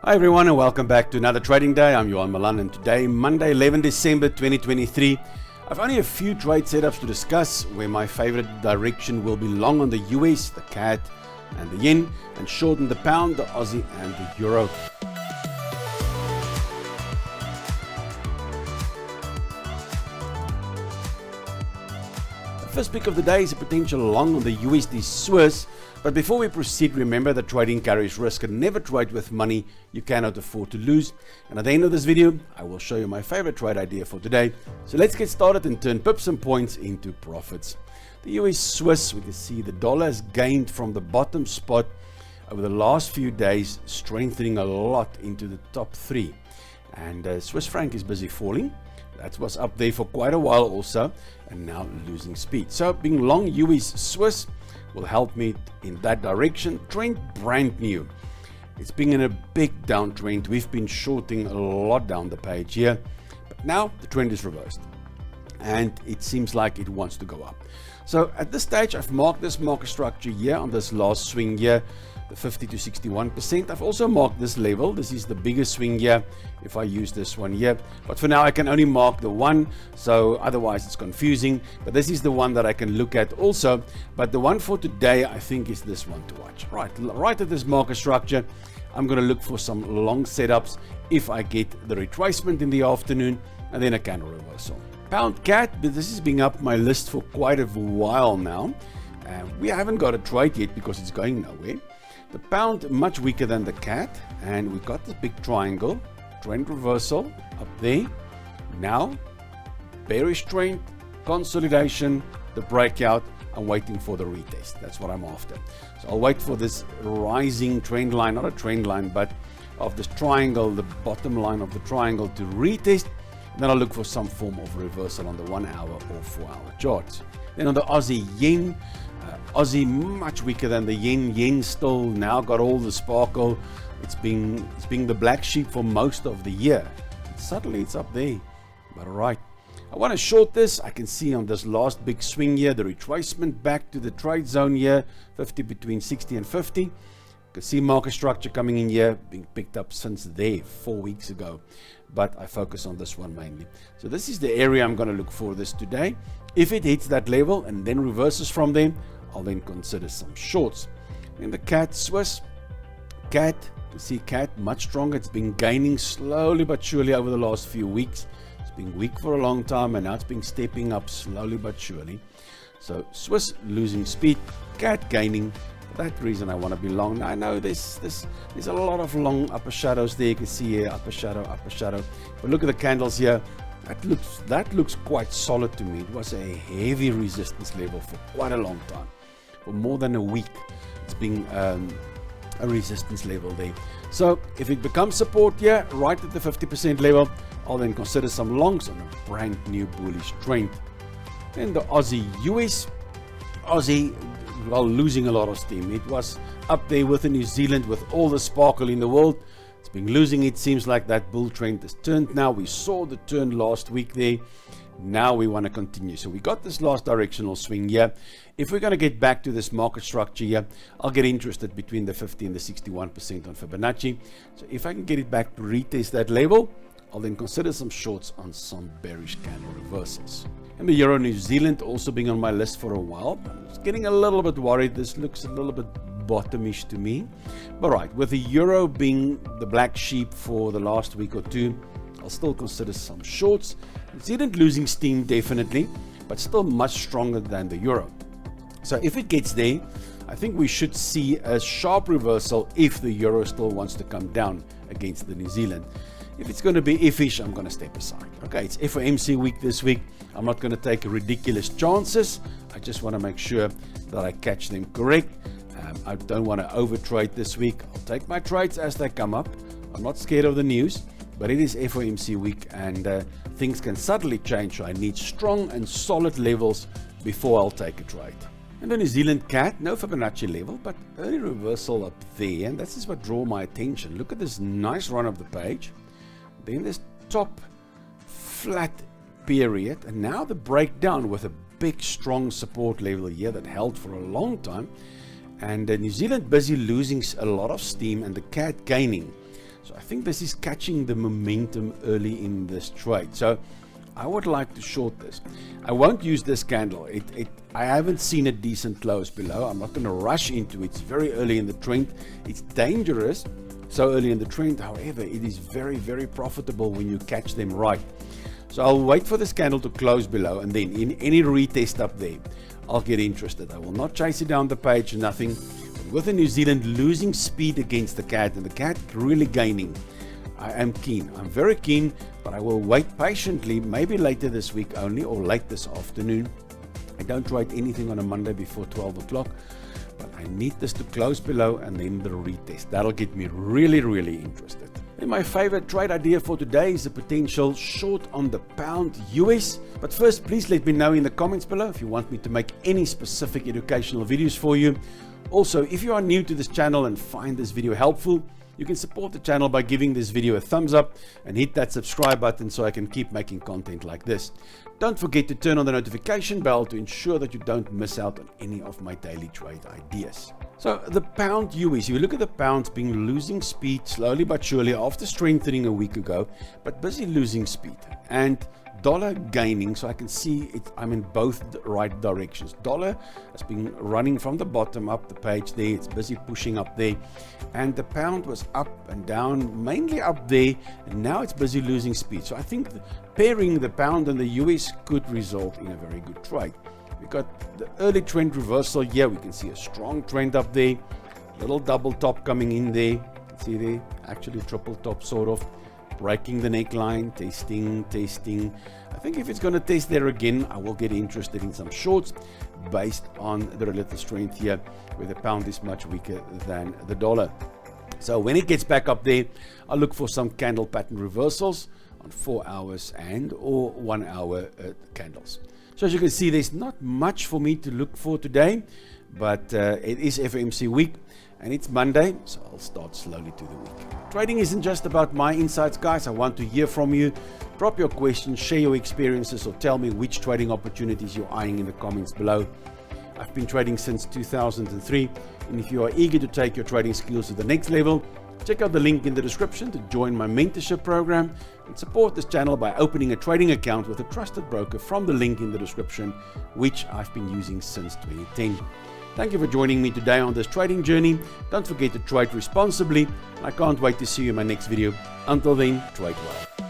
Hi everyone and welcome back to another trading day. I'm Johan Malan and today, Monday 11 December 2023, I've only a few trade setups to discuss where my favorite direction will be long on the US, the CAD and the yen, and short on the pound, the Aussie and the euro. The first pick of the day is a potential long on the USD Swiss. But before we proceed, remember that trading carries risk and never trade with money you cannot afford to lose. And at the end of this video, I will show you my favorite trade idea for today. So let's get started and turn pips and points into profits. The US Swiss, we can see the dollar has gained from the bottom spot over the last few days, strengthening a lot into the top three. And Swiss franc is busy falling. That was up there for quite a while also, and now losing speed. So being long US Swiss will help me in that direction. Trend brand new. It's been in a big downtrend. We've been shorting a lot down the page here, but now the trend is reversed and it seems like it wants to go up. So at this stage, I've marked this market structure here on this last swing here, the 50 to 61%. I've also marked this level. This is the biggest swing here if I use this one here, but for now I can only mark the one, so otherwise it's confusing. But this is the one that I can look at also, but the one for today I think is this one to watch. Right at this market structure, I'm going to look for some long setups if I get the retracement in the afternoon and then a candle reversal. Pound CAD, this has been up my list for quite a while now. We haven't got a trade yet because it's going nowhere. The pound much weaker than the CAD, and we've got this big triangle, trend reversal up there. Now, bearish trend, consolidation, the breakout. I'm waiting for the retest. That's what I'm after. So I'll wait for this rising trend line, not a trend line, but of this triangle, the bottom line of the triangle to retest. Then I'll look for some form of reversal on the 1 hour or 4 hour charts. Then on the Aussie yen, Aussie much weaker than the yen. Yen still now got all the sparkle. It's been the black sheep for most of the year. Suddenly it's up there. But alright, I want to short this. I can see on this last big swing here, the retracement back to the trade zone here, 50 between 60 and 50. You can see market structure coming in here, being picked up since there 4 weeks ago. But I focus on this one mainly. So this is the area I'm going to look for this today. If it hits that level and then reverses from there, I'll then consider some shorts. In the CAD Swiss, CAD, you see CAD much stronger. It's been gaining slowly but surely over the last few weeks. It's been weak for a long time and now it's been stepping up slowly but surely. So Swiss losing speed, CAD gaining. For that reason I want to be long. Now I know there's a lot of long upper shadows there. You can see here upper shadow. But look at the candles here. That looks quite solid to me. It was a heavy resistance level for quite a long time. For more than a week, it's been a resistance level there. So if it becomes support here, right at the 50% level, I'll then consider some longs on a brand new bullish trend. Then the Aussie US, Aussie, well, losing a lot of steam. It was up there with the New Zealand with all the sparkle in the world. It's been losing. It seems like that bull trend has turned now. We saw the turn last week there. Now we want to continue. So we got this last directional swing here. If we're going to get back to this market structure here, I'll get interested between the 50 and the 61% on Fibonacci. So if I can get it back to retest that level, I'll then consider some shorts on some bearish candle reversals. And the Euro New Zealand also being on my list for a while. I'm just getting a little bit worried. This looks a little bit bottomish to me. But right, with the Euro being the black sheep for the last week or two, I'll still consider some shorts. New Zealand losing steam definitely, but still much stronger than the Euro. So if it gets there, I think we should see a sharp reversal if the Euro still wants to come down against the New Zealand. If it's going to be iffish, I'm going to step aside. Okay, it's FOMC week this week. I'm not going to take ridiculous chances. I just want to make sure that I catch them correct. I don't want to overtrade this week. I'll take my trades as they come up. I'm not scared of the news, but it is FOMC week and things can suddenly change. So I need strong and solid levels before I'll take a trade. And the New Zealand CAD, no Fibonacci level, but early reversal up there. And this is what drew my attention. Look at this nice run of the page. Then this top flat period. And now the breakdown with a big strong support level here that held for a long time. And New Zealand busy losing a lot of steam and the CAD gaining. So I think this is catching the momentum early in this trade. So I would like to short this. I won't use this candle. I haven't seen a decent close below. I'm not going to rush into it. It's very early in the trend. It's dangerous so early in the trend. However, it is very, very profitable when you catch them right. So I'll wait for this candle to close below, and then in any retest up there, I'll get interested. I will not chase it down the page, nothing. But with the New Zealand losing speed against the CAD and the CAD really gaining, I am keen. I'm very keen, but I will wait patiently, maybe later this week only, or late this afternoon. I don't trade anything on a Monday before 12 o'clock, but I need this to close below and then the retest. That'll get me really, really interested. And my favorite trade idea for today is a potential short on the pound US. But first, please let me know in the comments below if you want me to make any specific educational videos for you. Also, if you are new to this channel and find this video helpful, you can support the channel by giving this video a thumbs up and hit that subscribe button so I can keep making content like this. Don't forget to turn on the notification bell to ensure that you don't miss out on any of my daily trade ideas. So the pound US, if you look at the pound, been losing speed slowly but surely after strengthening a week ago, but busy losing speed, and dollar gaining. So I can see it, I'm in both the right directions. Dollar has been running from the bottom up the page there. It's busy pushing up there, and the pound was up and down, mainly up there, and now it's busy losing speed. So I think pairing the pound and the US could result in a very good trade. We got the early trend reversal here. We can see a strong trend up there, little double top coming in there. See there, actually triple top sort of. Breaking the neckline, testing. I think if it's going to test there again, I will get interested in some shorts based on the relative strength here, where the pound is much weaker than the dollar. So when it gets back up there, I'll look for some candle pattern reversals on 4 hours and or 1 hour candles. So as you can see, there's not much for me to look for today, but it is FOMC week and it's Monday, so I'll start slowly to the week. Trading isn't just about my insights, guys. I want to hear from you. Drop your questions, share your experiences, or tell me which trading opportunities you're eyeing in the comments below. I've been trading since 2003, and if you are eager to take your trading skills to the next level, check out the link in the description to join my mentorship program and support this channel by opening a trading account with a trusted broker from the link in the description, which I've been using since 2010. Thank you for joining me today on this trading journey. Don't forget to trade responsibly. I can't wait to see you in my next video. Until then, trade well.